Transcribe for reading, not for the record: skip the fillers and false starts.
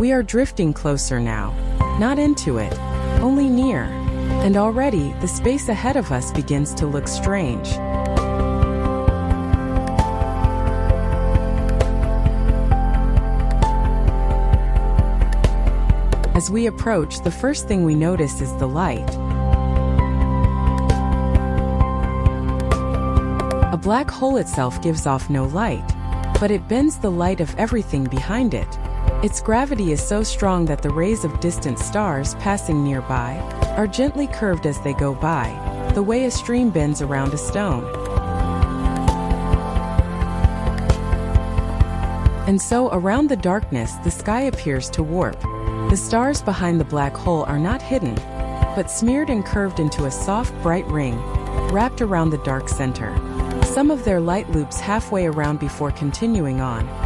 We are drifting closer now, not into it, only near, and already the space ahead of us begins to look strange. As we approach, the first thing we notice is the light. A black hole itself gives off no light, but it bends the light of everything behind it. Its gravity is so strong that the rays of distant stars passing nearby are gently curved as they go by, the way a stream bends around a stone. And so, around the darkness, the sky appears to warp. The stars behind the black hole are not hidden, but smeared and curved into a soft, bright ring, wrapped around the dark center. Some of their light loops halfway around before continuing on.